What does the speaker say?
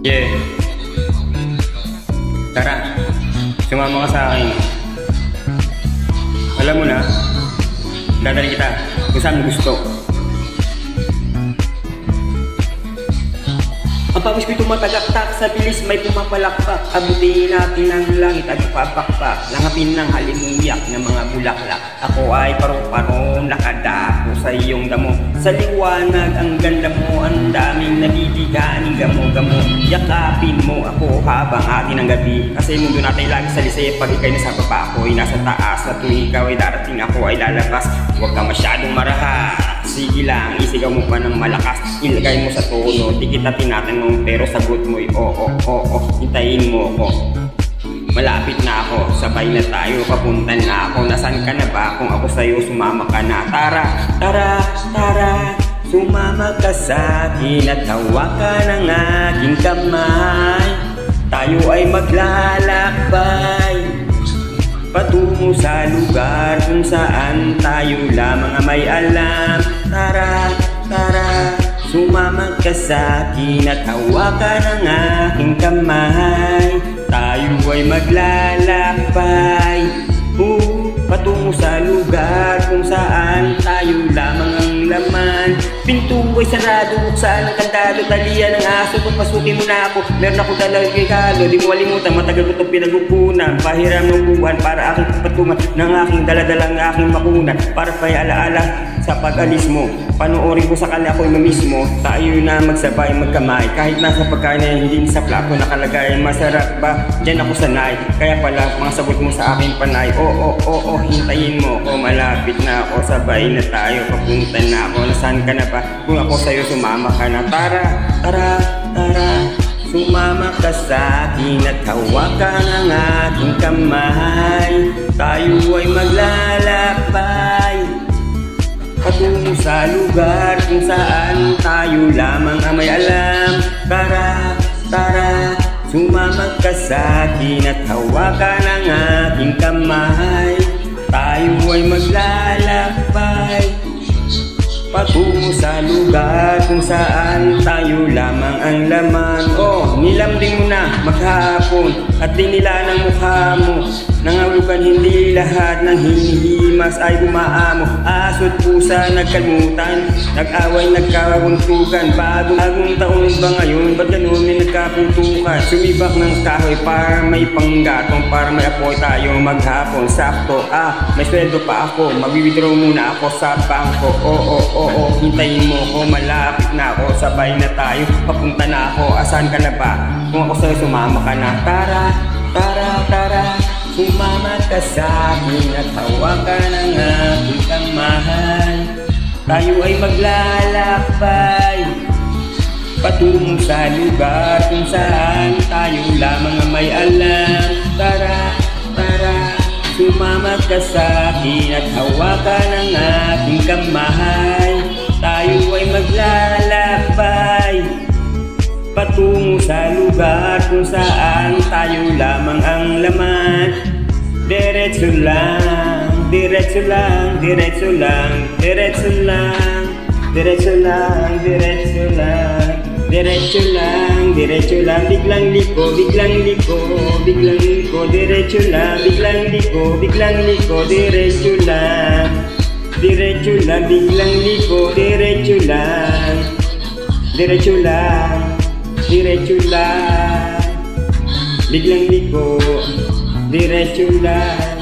Yeah. Tara, sumama ka sa akin. Alam mo na, dadali kita kung saan mo gusto. Ang pawis ko'y tumatagaktak, sa bilis may pumapalakpak. Abutin natin ang langit at papakpak, langapin ng halimuyak ng mga bulaklak. Ako ay paru-paro, nakadako sa iyong damo. Sa liwanag ang ganda mo, ang daming nabibigani gamo-gamo. Yakapin mo ako habang atin ang gabi, kasi mundo natin lagi sa lise. Pag ika'y nasa baba, ako'y nasa taas. At tuwing ikaw ay darating, ako ay lalabas. Huwag ka masyadong marahas, sige lang, isigaw mo pa ng malakas. Ilagay mo sa tono, di kita tinatanong, pero sagot mo'y oo, oo, hintayin mo ako. Malapit na ako, sabay na tayo, papunta na ako. Nasaan ka na ba? Kung ako sa'yo, sumama ka na. Tara, tara, tara, sumama ka sa'kin at hawakan ang aking kamay. Tayo ay maglalakbay patungo sa lugar kung saan tayo lamang ang may alam. Tara, tara, sumama ka sa'kin at hawakan ang aking kamay. Tayo ay maglalakbay patungo sa lugar kung saan tayo lamang ang laman. Pinto ay sarado, buksan ang kandado, talian ng aso, pagpasukin mo na ako. Meron akong dalang regalo, di mo alimutan, matagal ko itong pinagupunan. Pahiram ng buwan para aking patungan ng aking daladalang aking makunan. Para pa'y alaala sa pag-alis mo, panoorin ko sa kanya ako'y mamismo. Tayo na magsabay magkamay, kahit nasa pagkain na hindi sa plato nakalagay. Masarap ba? Diyan ako sanay, kaya pala mga sagot mo sa akin panay. Oo, oo, hintayin mo ako, malapit na ako, sabay na tayo, papunta na ako. Nasaan ka na ba? Kung ako sa'yo, sumama ka na. Tara, tara, tara, sumama ka sa'kin at hawakan ang aking kamay. Tayo ay maglalakbay patungo sa lugar kung saan tayo lamang ang may alam. Tara, tara, sumama ka sa'kin at hawakan ang aking kamay. Tayo ay maglalakbay patungo sa lugar kung saan tayo lamang ang laman. Oh, nilambing mo na maghapon at dinila ng mukha mo. Nangahulugan hindi lahat ng hinihimas ay umaamo. Aso't pusa nagkalmutan, nag-away nagkawuntukan. Bagong taon ba ngayon? Ba't ganun may nagkapuntukan? Sumibak ng kahoy para may panggatong, para may apoy tayo maghapon. Sakto, may sweldo pa ako, mag-withdraw muna ako sa bangko. Oo, oo, hintayin mo ko, malapit na ako, sabay na tayo, papunta na ako. Asan ka na ba? Kung ako sa'yo, sumama ka na. Tara, tara, tara, sumama ka sa'kin at hawakan ang aking kamay. Tayo ay maglalakbay patungo sa lugar kung saan tayo lamang ang may alam. Tara, tara, sumama ka sa'kin at hawakan ang aking kamay. Tayo ay maglalakbay patungo sa lugar kung saan tayo lamang ang laman. Diretso lang, diretso lang, diretso lang, diretso lang, diretso lang, diretso lang, diretso lang, diretso lang. Biglang liko, biglang liko, biglang liko, diretso lang, biglang liko, biglang liko, diretso lang, diretso lang, biglang liko, diretso lang, diretso lang, diretso lang, biglang liko, diretso lang.